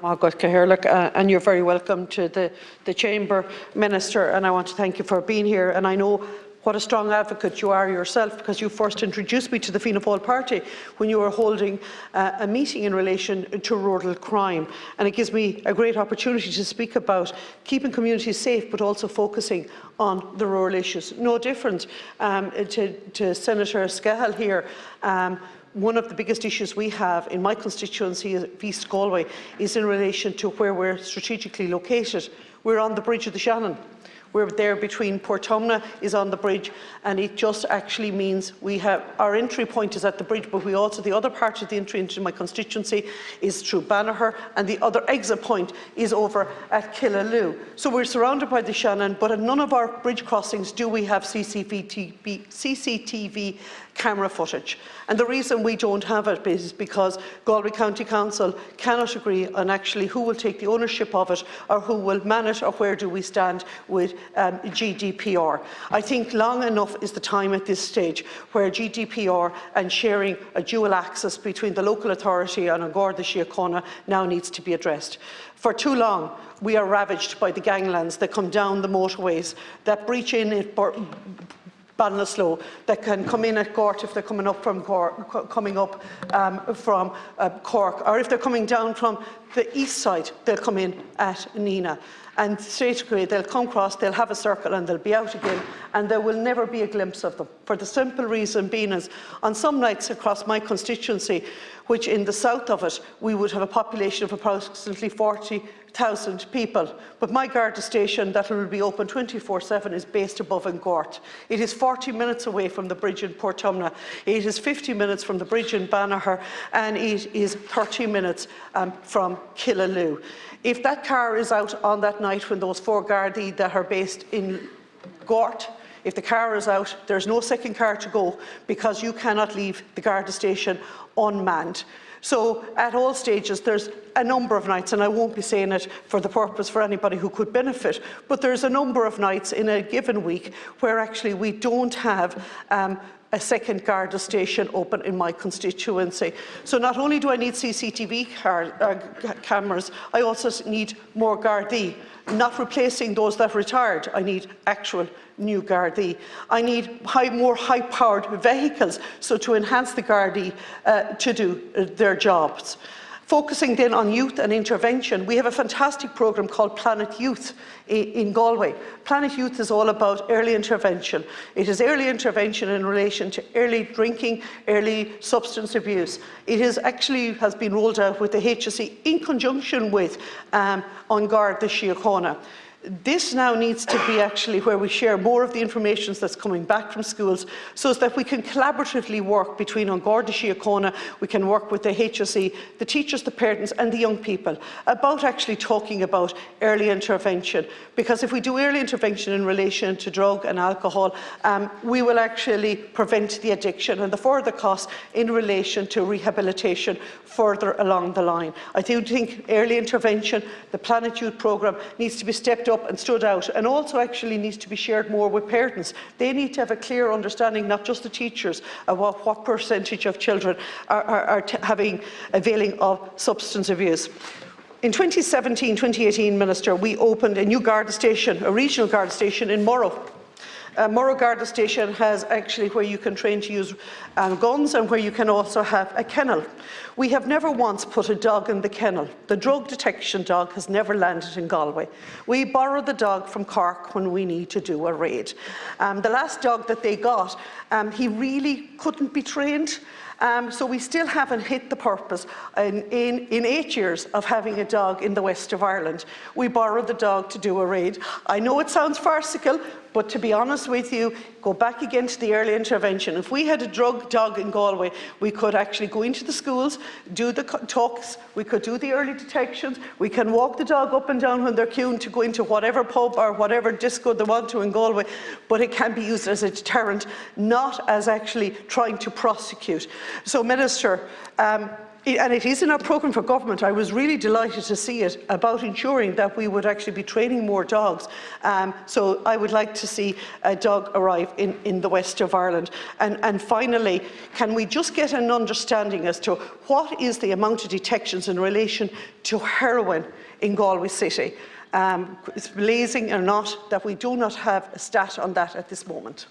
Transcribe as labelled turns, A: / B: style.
A: And you're very welcome to the Chamber, Minister, and I want to thank you for being here. And I know what a strong advocate you are yourself, because you first introduced me to the Fianna Fáil party when you were holding a meeting in relation to rural crime. And it gives me a great opportunity to speak about keeping communities safe, but also focusing on the rural issues. No different to Senator Scahill here. One of the biggest issues we have in my constituency of East Galway is in relation to where we're strategically located. We're on the bridge of the Shannon. We're there between Portumna is on the bridge, and it just actually means we have our entry point is at the bridge, but we also, the other part of the entry into my constituency is through Banagher, and the other exit point is over at Killaloo. So we're surrounded by the Shannon, but at none of our bridge crossings do we have CCTV camera footage. And the reason we don't have it is because Galway County Council cannot agree on actually who will take the ownership of it, or who will man it, or where do we stand with GDPR. I think long enough is the time at this stage where GDPR and sharing a dual access between the local authority and Garda Síochána now needs to be addressed. For too long, we are ravaged by the ganglands that come down the motorways, that breach in at Ballinasloe, that can come in at Gort if they're coming up from Cork, or if they're coming down from the east side, they'll come in at Nina. And straight away they'll come across, they'll have a circle and they'll be out again, and there will never be a glimpse of them. For the simple reason being is, on some nights across my constituency, which in the south of it, we would have a population of approximately 40,000 people. But my Garda station that will be open 24/7 is based above in Gort. It is 40 minutes away from the bridge in Portumna. It is 50 minutes from the bridge in Banagher, and it is 30 minutes from Killaloo. If that car is out on that night when those 4 Gardaí that are based in Gort, if the car is out, there's no second car to go, because you cannot leave the Garda station unmanned. So at all stages, there's a number of nights, and I won't be saying it for the purpose for anybody who could benefit, but there's a number of nights in a given week where actually we don't have a second Garda station open in my constituency. So not only do I need CCTV cameras, I also need more Gardaí, not replacing those that retired. I need actual new Gardaí. I need more high-powered vehicles, so to enhance the Gardaí to do their jobs. Focusing then on youth and intervention, we have a fantastic programme called Planet Youth in Galway. Planet Youth is all about early intervention. It is early intervention in relation to early drinking, early substance abuse. It is actually has been rolled out with the HSE in conjunction with An Garda Síochána. This now needs to be actually where we share more of the information that's coming back from schools, so that we can collaboratively work between An Garda Síochána, we can work with the HSE, the teachers, the parents and the young people about actually talking about early intervention. Because if we do early intervention in relation to drug and alcohol, we will actually prevent the addiction and the further costs in relation to rehabilitation further along the line. I do think early intervention, the Planet Youth programme, needs to be stepped up and stood out, and also actually needs to be shared more with parents. They need to have a clear understanding, not just the teachers, of what percentage of children are availing of substance abuse. In 2017-2018, Minister, we opened a new Garda station, a regional Garda station in Morrow. Morrow Garda Station has actually where you can train to use guns, and where you can also have a kennel. We have never once put a dog in the kennel. The drug detection dog has never landed in Galway. We borrow the dog from Cork when we need to do a raid. The last dog that they got, he really couldn't be trained. So we still haven't hit the purpose in 8 years of having a dog in the west of Ireland. We borrowed the dog to do a raid. I know it sounds farcical, but to be honest with you, go back again to the early intervention. If we had a drug dog in Galway, we could actually go into the schools, do the talks, we could do the early detections, we can walk the dog up and down when they're queuing to go into whatever pub or whatever disco they want to in Galway, but it can be used as a deterrent, not as actually trying to prosecute. So, Minister, And it is in our programme for government. I was really delighted to see it about ensuring that we would actually be training more dogs. So I would like to see a dog arrive in the west of Ireland. And finally, can we just get an understanding as to what is the amount of detections in relation to heroin in Galway City? It's blazing or not that we do not have a stat on that at this moment.